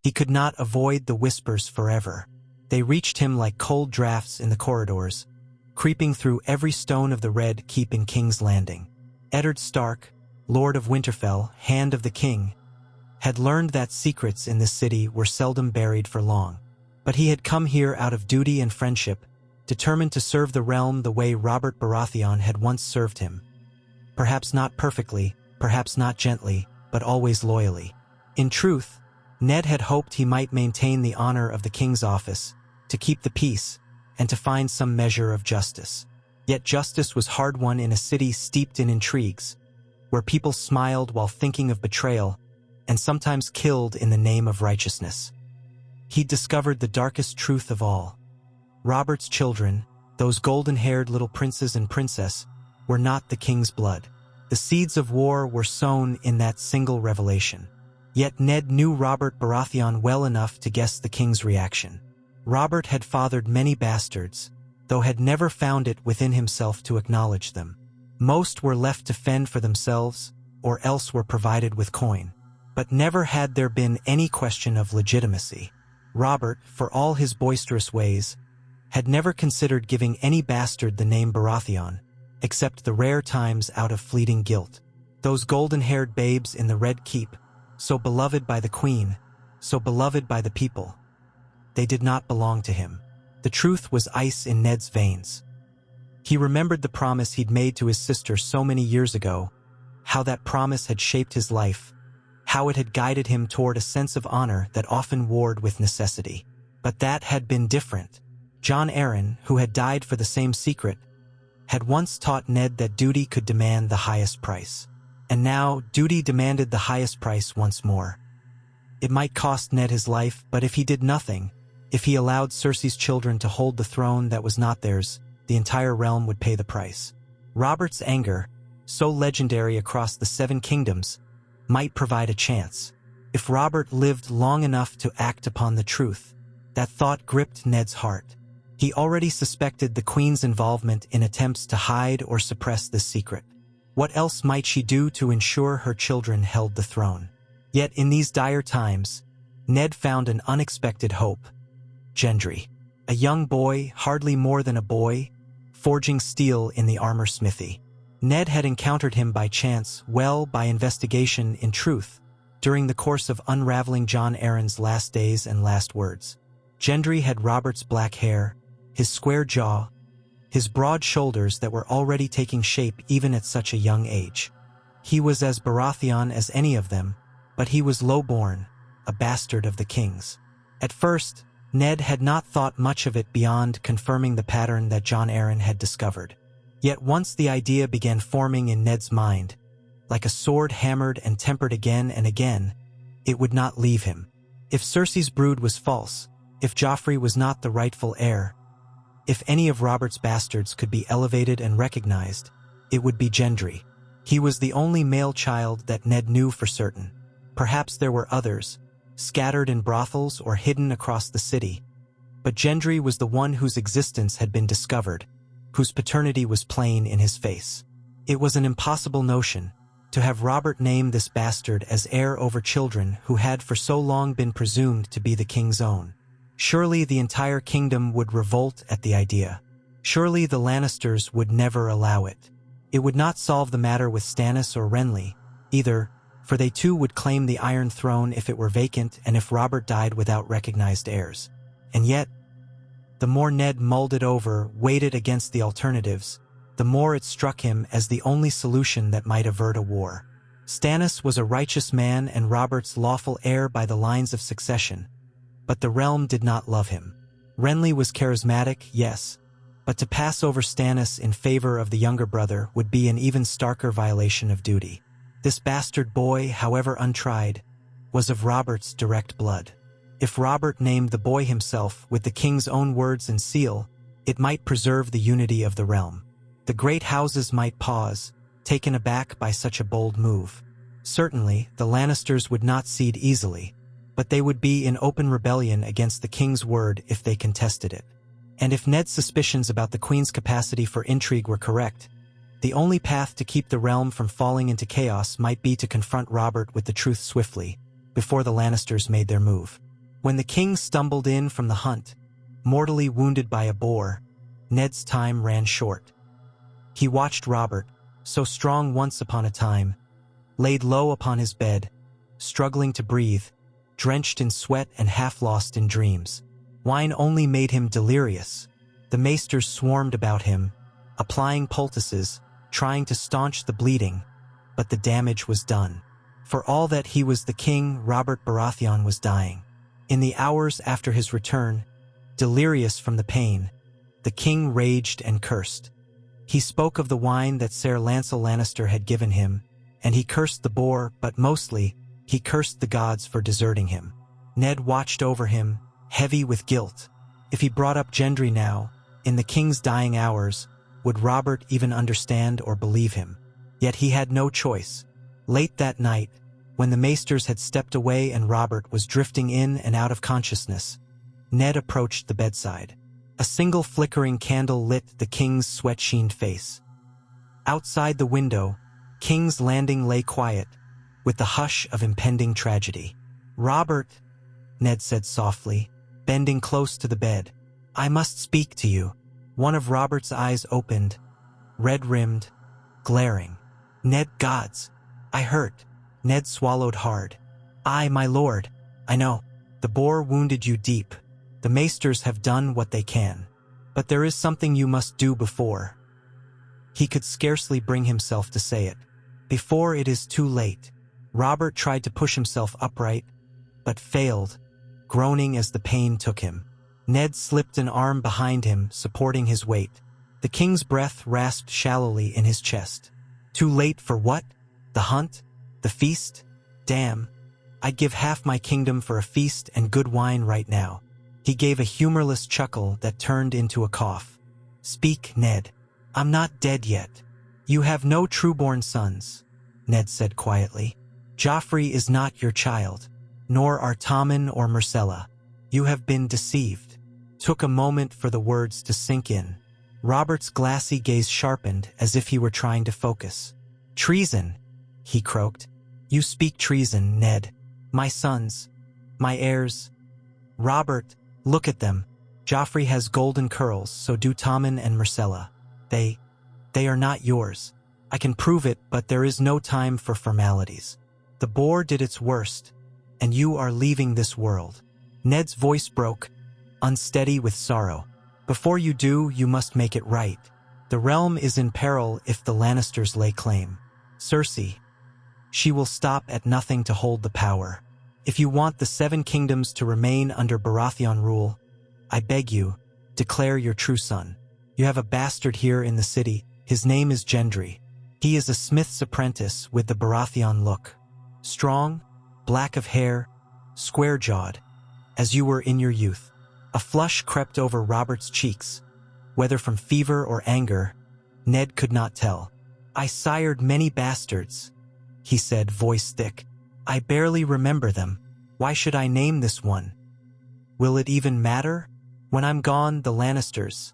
He could not avoid the whispers forever. They reached him like cold drafts in the corridors, creeping through every stone of the Red Keep in King's Landing. Eddard Stark, Lord of Winterfell, Hand of the King, had learned that secrets in this city were seldom buried for long. But he had come here out of duty and friendship, determined to serve the realm the way Robert Baratheon had once served him. Perhaps not perfectly, perhaps not gently, but always loyally. In truth, Ned had hoped he might maintain the honor of the king's office, to keep the peace, and to find some measure of justice. Yet justice was hard-won in a city steeped in intrigues, where people smiled while thinking of betrayal, and sometimes killed in the name of righteousness. He'd discovered the darkest truth of all. Robert's children, those golden-haired little princes and princess, were not the king's blood. The seeds of war were sown in that single revelation. Yet Ned knew Robert Baratheon well enough to guess the king's reaction. Robert had fathered many bastards, though had never found it within himself to acknowledge them. Most were left to fend for themselves, or else were provided with coin. But never had there been any question of legitimacy. Robert, for all his boisterous ways, had never considered giving any bastard the name Baratheon, except the rare times out of fleeting guilt. Those golden-haired babes in the Red Keep, so beloved by the queen, so beloved by the people, they did not belong to him. The truth was ice in Ned's veins. He remembered the promise he'd made to his sister so many years ago, how that promise had shaped his life, how it had guided him toward a sense of honor that often warred with necessity. But that had been different. Jon Arryn, who had died for the same secret, had once taught Ned that duty could demand the highest price. And now, duty demanded the highest price once more. It might cost Ned his life, but if he did nothing, if he allowed Cersei's children to hold the throne that was not theirs, the entire realm would pay the price. Robert's anger, so legendary across the Seven Kingdoms, might provide a chance. If Robert lived long enough to act upon the truth, that thought gripped Ned's heart. He already suspected the Queen's involvement in attempts to hide or suppress this secret. What else might she do to ensure her children held the throne? Yet in these dire times, Ned found an unexpected hope. Gendry, a young boy, hardly more than a boy, forging steel in the armor smithy. Ned had encountered him by chance, well, by investigation, in truth, during the course of unraveling Jon Arryn's last days and last words. Gendry had Robert's black hair, his square jaw, his broad shoulders that were already taking shape even at such a young age. He was as Baratheon as any of them, but he was low-born, a bastard of the king's. At first, Ned had not thought much of it beyond confirming the pattern that Jon Arryn had discovered. Yet once the idea began forming in Ned's mind, like a sword hammered and tempered again and again, it would not leave him. If Cersei's brood was false, if Joffrey was not the rightful heir, if any of Robert's bastards could be elevated and recognized, it would be Gendry. He was the only male child that Ned knew for certain. Perhaps there were others, scattered in brothels or hidden across the city. But Gendry was the one whose existence had been discovered, whose paternity was plain in his face. It was an impossible notion, to have Robert name this bastard as heir over children who had for so long been presumed to be the king's own. Surely the entire kingdom would revolt at the idea. Surely the Lannisters would never allow it. It would not solve the matter with Stannis or Renly, either, for they too would claim the Iron Throne if it were vacant and if Robert died without recognized heirs. And yet, the more Ned mulled it over, weighed it against the alternatives, the more it struck him as the only solution that might avert a war. Stannis was a righteous man and Robert's lawful heir by the lines of succession, but the realm did not love him. Renly was charismatic, yes, but to pass over Stannis in favor of the younger brother would be an even starker violation of duty. This bastard boy, however untried, was of Robert's direct blood. If Robert named the boy himself with the king's own words and seal, it might preserve the unity of the realm. The great houses might pause, taken aback by such a bold move. Certainly, the Lannisters would not cede easily, but they would be in open rebellion against the king's word if they contested it. And if Ned's suspicions about the queen's capacity for intrigue were correct, the only path to keep the realm from falling into chaos might be to confront Robert with the truth swiftly, before the Lannisters made their move. When the king stumbled in from the hunt, mortally wounded by a boar, Ned's time ran short. He watched Robert, so strong once upon a time, laid low upon his bed, struggling to breathe, drenched in sweat and half lost in dreams. Wine only made him delirious. The maesters swarmed about him, applying poultices, trying to staunch the bleeding, but the damage was done. For all that he was the king, Robert Baratheon was dying. In the hours after his return, delirious from the pain, the king raged and cursed. He spoke of the wine that Ser Lancel Lannister had given him, and he cursed the boar, but mostly, he cursed the gods for deserting him. Ned watched over him, heavy with guilt. If he brought up Gendry now, in the king's dying hours, would Robert even understand or believe him? Yet he had no choice. Late that night, when the maesters had stepped away and Robert was drifting in and out of consciousness, Ned approached the bedside. A single flickering candle lit the king's sweat-sheened face. Outside the window, King's Landing lay quiet, with the hush of impending tragedy. "Robert," Ned said softly, bending close to the bed, "I must speak to you." One of Robert's eyes opened, red-rimmed, glaring. "Ned, gods, I hurt." Ned swallowed hard. My lord, I know. The boar wounded you deep. The maesters have done what they can. But there is something you must do before." He could scarcely bring himself to say it. "Before it is too late." Robert tried to push himself upright, but failed, groaning as the pain took him. Ned slipped an arm behind him, supporting his weight. The king's breath rasped shallowly in his chest. "Too late for what? The hunt? The feast? Damn. I'd give half my kingdom for a feast and good wine right now." He gave a humorless chuckle that turned into a cough. "Speak, Ned. I'm not dead yet." "You have no true-born sons," Ned said quietly. "Joffrey is not your child, nor are Tommen or Myrcella. You have been deceived." Took a moment for the words to sink in. Robert's glassy gaze sharpened as if he were trying to focus. "Treason," he croaked. "You speak treason, Ned. My sons, my heirs. Robert, look at them. Joffrey has golden curls, so do Tommen and Myrcella. They are not yours. I can prove it, but there is no time for formalities. The boar did its worst, and you are leaving this world." Ned's voice broke, unsteady with sorrow. "Before you do, you must make it right. The realm is in peril if the Lannisters lay claim. Cersei, she will stop at nothing to hold the power. If you want the 7 kingdoms to remain under Baratheon rule, I beg you, declare your true son. You have a bastard here in the city. His name is Gendry. He is a smith's apprentice with the Baratheon look. Strong, black of hair, square-jawed, as you were in your youth." A flush crept over Robert's cheeks. Whether from fever or anger, Ned could not tell. "I sired many bastards," he said, voice thick. "I barely remember them. Why should I name this one? Will it even matter? When I'm gone, the Lannisters."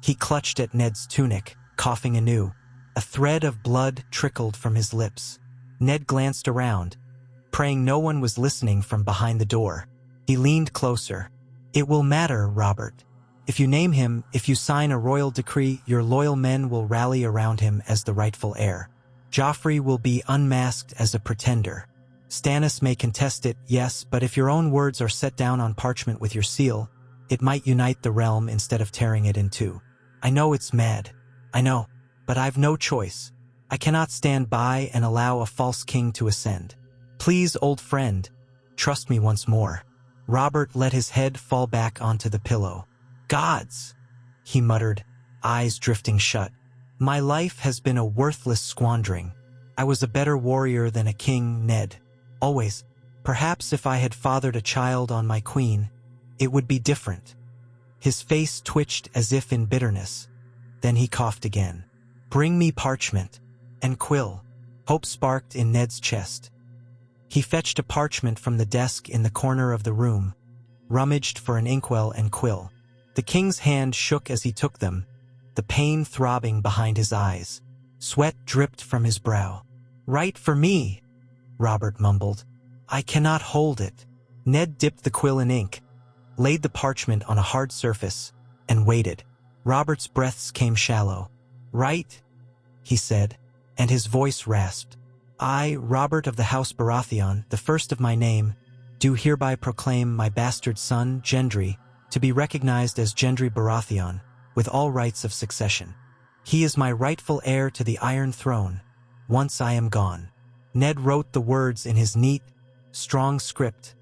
He clutched at Ned's tunic, coughing anew. A thread of blood trickled from his lips. Ned glanced around, praying no one was listening from behind the door. He leaned closer. "It will matter, Robert. If you name him, if you sign a royal decree, your loyal men will rally around him as the rightful heir. Joffrey will be unmasked as a pretender. Stannis may contest it, yes, but if your own words are set down on parchment with your seal, it might unite the realm instead of tearing it in two. I know it's mad. I know. But I've no choice. I cannot stand by and allow a false king to ascend. Please, old friend, trust me once more." Robert let his head fall back onto the pillow. "Gods," he muttered, eyes drifting shut. "My life has been a worthless squandering. I was a better warrior than a king, Ned. Always. Perhaps if I had fathered a child on my queen, it would be different." His face twitched as if in bitterness. Then he coughed again. "Bring me parchment and quill." Hope sparked in Ned's chest. He fetched a parchment from the desk in the corner of the room, rummaged for an inkwell and quill. The king's hand shook as he took them, the pain throbbing behind his eyes. Sweat dripped from his brow. "Write for me," Robert mumbled. "I cannot hold it." Ned dipped the quill in ink, laid the parchment on a hard surface, and waited. Robert's breaths came shallow. "Right," he said, and his voice rasped. "I, Robert of the House Baratheon, the first of my name, do hereby proclaim my bastard son, Gendry, to be recognized as Gendry Baratheon, with all rights of succession. He is my rightful heir to the Iron Throne, once I am gone." Ned wrote the words in his neat, strong script,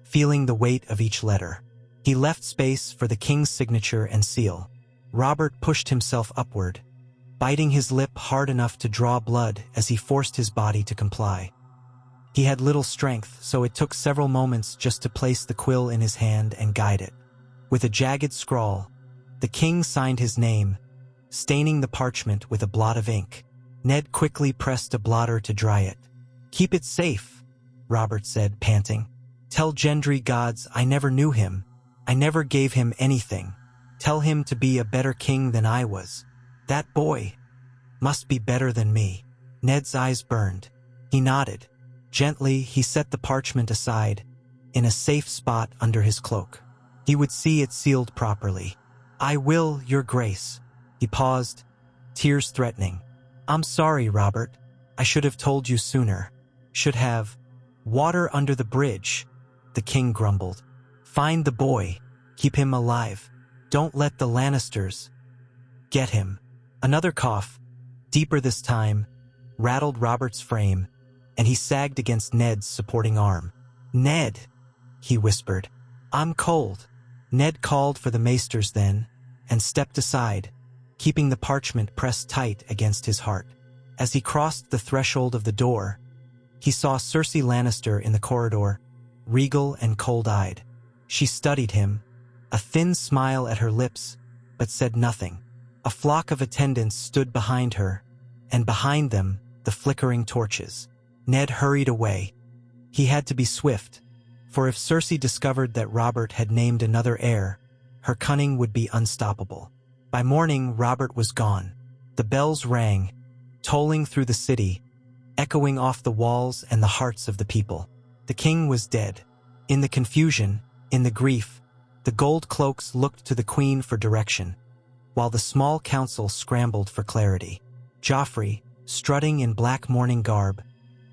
feeling the weight of each letter. He left space for the king's signature and seal. Robert pushed himself upward, biting his lip hard enough to draw blood as he forced his body to comply. He had little strength, so it took several moments just to place the quill in his hand and guide it. With a jagged scrawl, the king signed his name, staining the parchment with a blot of ink. Ned quickly pressed a blotter to dry it. "Keep it safe," Robert said, panting. "Tell Gendry gods I never knew him. I never gave him anything. Tell him to be a better king than I was. That boy must be better than me." Ned's eyes burned. He nodded. Gently, he set the parchment aside, in a safe spot under his cloak. He would see it sealed properly. "I will, Your Grace." He paused, tears threatening. "I'm sorry, Robert. I should have told you sooner. Should have." "Water under the bridge," the king grumbled. "Find the boy. Keep him alive. Don't let the Lannisters get him." Another cough, deeper this time, rattled Robert's frame, and he sagged against Ned's supporting arm. "Ned," he whispered, "I'm cold." Ned called for the maesters then, and stepped aside, keeping the parchment pressed tight against his heart. As he crossed the threshold of the door, he saw Cersei Lannister in the corridor, regal and cold-eyed. She studied him, a thin smile at her lips, but said nothing. A flock of attendants stood behind her, and behind them, the flickering torches. Ned hurried away. He had to be swift, for if Cersei discovered that Robert had named another heir, her cunning would be unstoppable. By morning, Robert was gone. The bells rang, tolling through the city, echoing off the walls and the hearts of the people. The king was dead. In the confusion, in the grief, the gold cloaks looked to the queen for direction, while the small council scrambled for clarity. Joffrey, strutting in black mourning garb,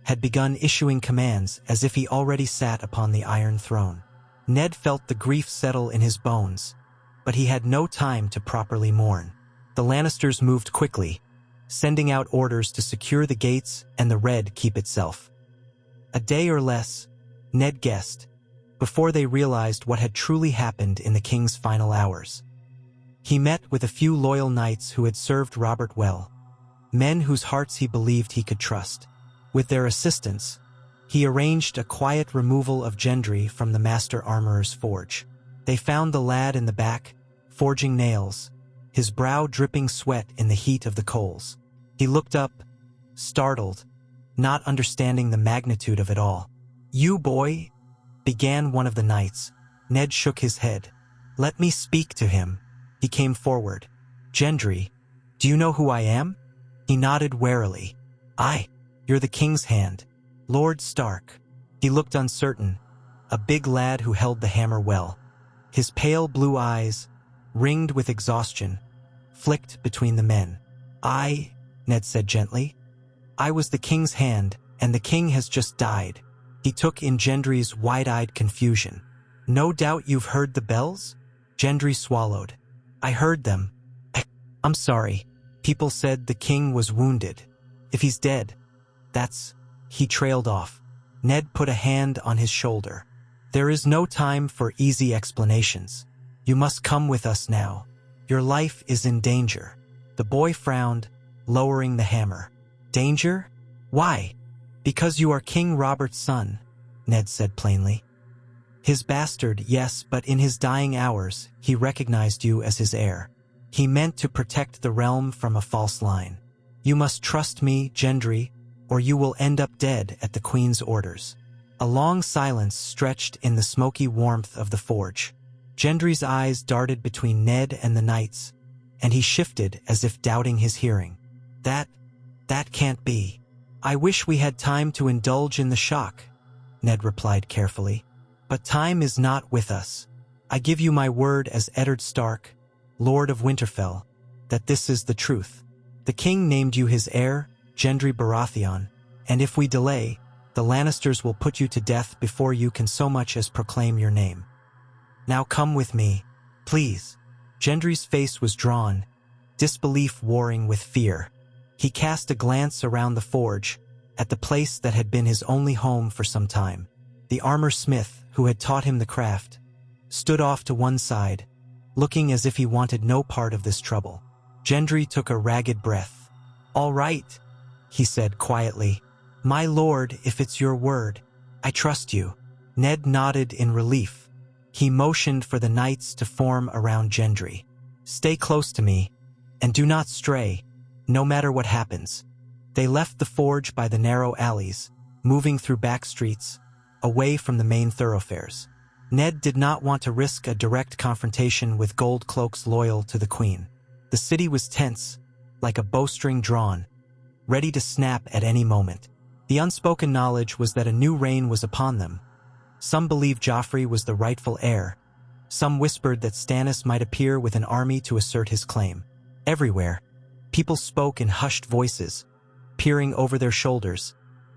had begun issuing commands as if he already sat upon the Iron Throne. Ned felt the grief settle in his bones, but he had no time to properly mourn. The Lannisters moved quickly, sending out orders to secure the gates and the Red Keep itself. A day or less, Ned guessed, before they realized what had truly happened in the king's final hours. He met with a few loyal knights who had served Robert well, men whose hearts he believed he could trust. With their assistance, he arranged a quiet removal of Gendry from the Master Armorer's forge. They found the lad in the back, forging nails, his brow dripping sweat in the heat of the coals. He looked up, startled, not understanding the magnitude of it all. "You boy?" began one of the knights. Ned shook his head. "Let me speak to him." He came forward. "Gendry, do you know who I am?" He nodded warily. You're the king's hand, Lord Stark." He looked uncertain, a big lad who held the hammer well. His pale blue eyes, ringed with exhaustion, flicked between the men. Ned said gently. "I was the king's hand, and the king has just died." He took in Gendry's wide-eyed confusion. "No doubt you've heard the bells?" Gendry swallowed. "I heard them. I'm sorry. People said the king was wounded. If he's dead, that's..." He trailed off. Ned put a hand on his shoulder. "There is no time for easy explanations. You must come with us now. Your life is in danger." The boy frowned, lowering the hammer. "Danger? Why?" "Because you are King Robert's son," Ned said plainly. "His bastard, yes, but in his dying hours, he recognized you as his heir. He meant to protect the realm from a false line. You must trust me, Gendry, or you will end up dead at the Queen's orders." A long silence stretched in the smoky warmth of the forge. Gendry's eyes darted between Ned and the knights, and he shifted as if doubting his hearing. That can't be. "I wish we had time to indulge in the shock," Ned replied carefully. But time is not with us. I give you my word as Eddard Stark, Lord of Winterfell, that this is the truth. The king named you his heir, Gendry Baratheon, and if we delay, the Lannisters will put you to death before you can so much as proclaim your name. Now come with me, please." Gendry's face was drawn, disbelief warring with fear. He cast a glance around the forge, at the place that had been his only home for some time. The armor smith, who had taught him the craft, stood off to one side, looking as if he wanted no part of this trouble. Gendry took a ragged breath. "All right," he said quietly. "My lord, if it's your word, I trust you." Ned nodded in relief. He motioned for the knights to form around Gendry. "Stay close to me, and do not stray, no matter what happens." They left the forge by the narrow alleys, moving through back streets, away from the main thoroughfares. Ned did not want to risk a direct confrontation with gold cloaks loyal to the queen. The city was tense, like a bowstring drawn, ready to snap at any moment. The unspoken knowledge was that a new reign was upon them. Some believed Joffrey was the rightful heir. Some whispered that Stannis might appear with an army to assert his claim. Everywhere, people spoke in hushed voices, peering over their shoulders,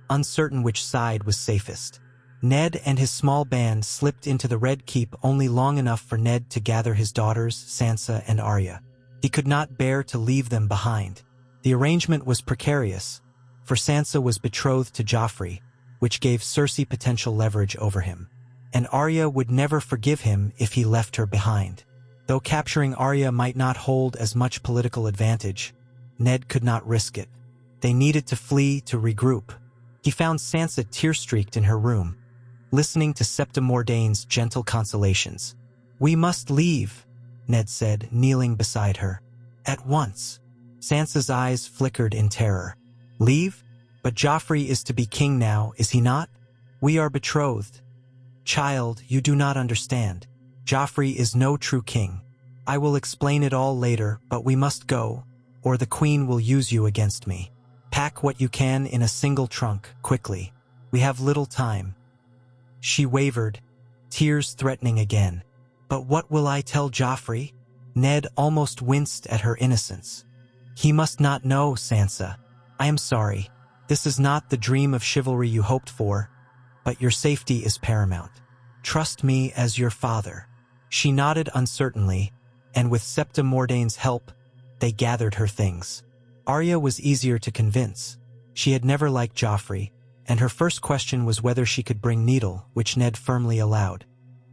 uncertain which side was safest. Ned and his small band slipped into the Red Keep only long enough for Ned to gather his daughters, Sansa and Arya. He could not bear to leave them behind. The arrangement was precarious, for Sansa was betrothed to Joffrey, which gave Cersei potential leverage over him. And Arya would never forgive him if he left her behind. Though capturing Arya might not hold as much political advantage, Ned could not risk it. They needed to flee to regroup. He found Sansa tear-streaked in her room, listening to Septa Mordaine's gentle consolations. "We must leave," Ned said, kneeling beside her. "At once." Sansa's eyes flickered in terror. "Leave? But Joffrey is to be king now, is he not? We are betrothed." "Child, you do not understand. Joffrey is no true king. I will explain it all later, but we must go, or the queen will use you against me. Pack what you can in a single trunk, quickly. We have little time." She wavered, tears threatening again. "But what will I tell Joffrey?" Ned almost winced at her innocence. "He must not know, Sansa. I am sorry. This is not the dream of chivalry you hoped for, but your safety is paramount. Trust me as your father." She nodded uncertainly, and with Septa Mordaine's help, they gathered her things. Arya was easier to convince. She had never liked Joffrey, and her first question was whether she could bring Needle, which Ned firmly allowed.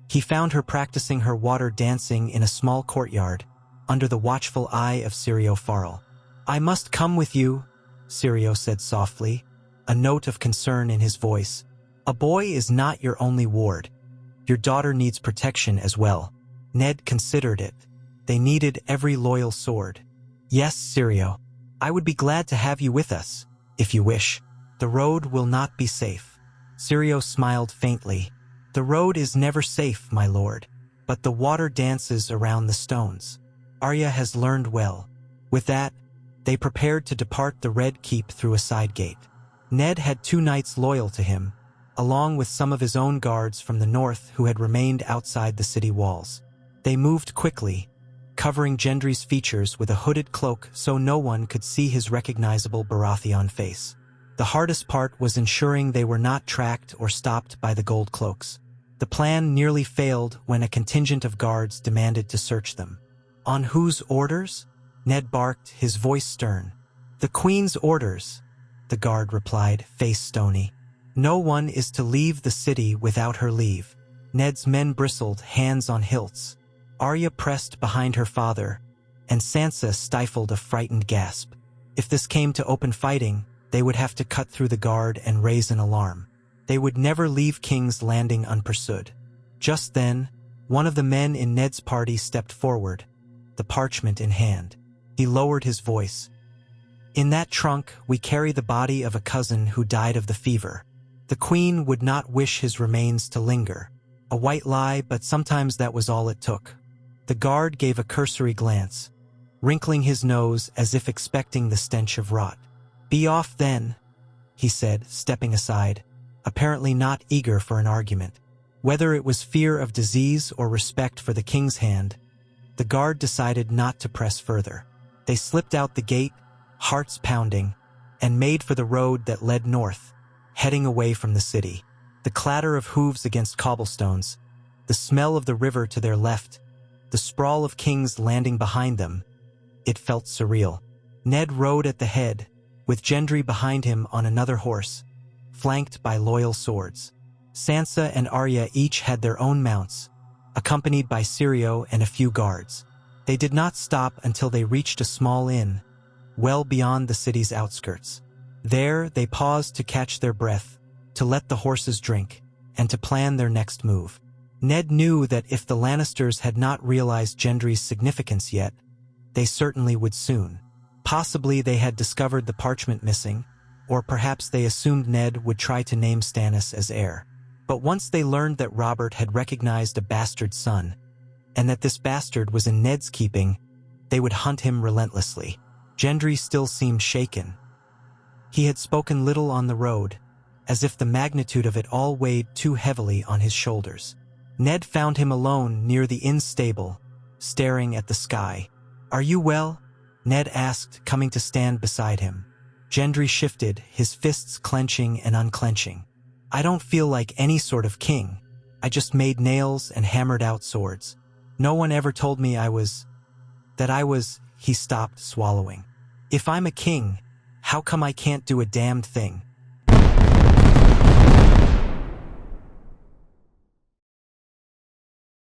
He found her practicing her water dancing in a small courtyard, under the watchful eye of Syrio Farrell. "I must come with you," Syrio said softly, a note of concern in his voice. "A boy is not your only ward. Your daughter needs protection as well." Ned considered it. They needed every loyal sword. "Yes, Syrio. I would be glad to have you with us, if you wish. The road will not be safe." Syrio smiled faintly. "The road is never safe, my lord, but the water dances around the stones. Arya has learned well." With that, they prepared to depart the Red Keep through a side gate. Ned had 2 knights loyal to him, along with some of his own guards from the north who had remained outside the city walls. They moved quickly, covering Gendry's features with a hooded cloak so no one could see his recognizable Baratheon face. The hardest part was ensuring they were not tracked or stopped by the gold cloaks. The plan nearly failed when a contingent of guards demanded to search them. "On whose orders?" Ned barked, his voice stern. "The Queen's orders," the guard replied, face stony. "No one is to leave the city without her leave." Ned's men bristled, hands on hilts. Arya pressed behind her father, and Sansa stifled a frightened gasp. If this came to open fighting, they would have to cut through the guard and raise an alarm. They would never leave King's Landing unpursued. Just then, one of the men in Ned's party stepped forward, the parchment in hand. He lowered his voice. "In that trunk, we carry the body of a cousin who died of the fever. The Queen would not wish his remains to linger." A white lie, but sometimes that was all it took. The guard gave a cursory glance, wrinkling his nose as if expecting the stench of rot. "Be off then," he said, stepping aside, apparently not eager for an argument. Whether it was fear of disease or respect for the king's hand, the guard decided not to press further. They slipped out the gate, hearts pounding, and made for the road that led north, heading away from the city. The clatter of hooves against cobblestones, the smell of the river to their left, the sprawl of kings landing behind them. It felt surreal. Ned rode at the head, with Gendry behind him on another horse, flanked by loyal swords. Sansa and Arya each had their own mounts, accompanied by Syrio and a few guards. They did not stop until they reached a small inn, well beyond the city's outskirts. There, they paused to catch their breath, to let the horses drink, and to plan their next move. Ned knew that if the Lannisters had not realized Gendry's significance yet, they certainly would soon. Possibly they had discovered the parchment missing, or perhaps they assumed Ned would try to name Stannis as heir. But once they learned that Robert had recognized a bastard son, and that this bastard was in Ned's keeping, they would hunt him relentlessly. Gendry still seemed shaken. He had spoken little on the road, as if the magnitude of it all weighed too heavily on his shoulders. Ned found him alone near the inn stable, staring at the sky. "Are you well?" Ned asked, coming to stand beside him. Gendry shifted, his fists clenching and unclenching. "I don't feel like any sort of king. I just made nails and hammered out swords. No one ever told me that I was, he stopped, swallowing. "If I'm a king, how come I can't do a damned thing?"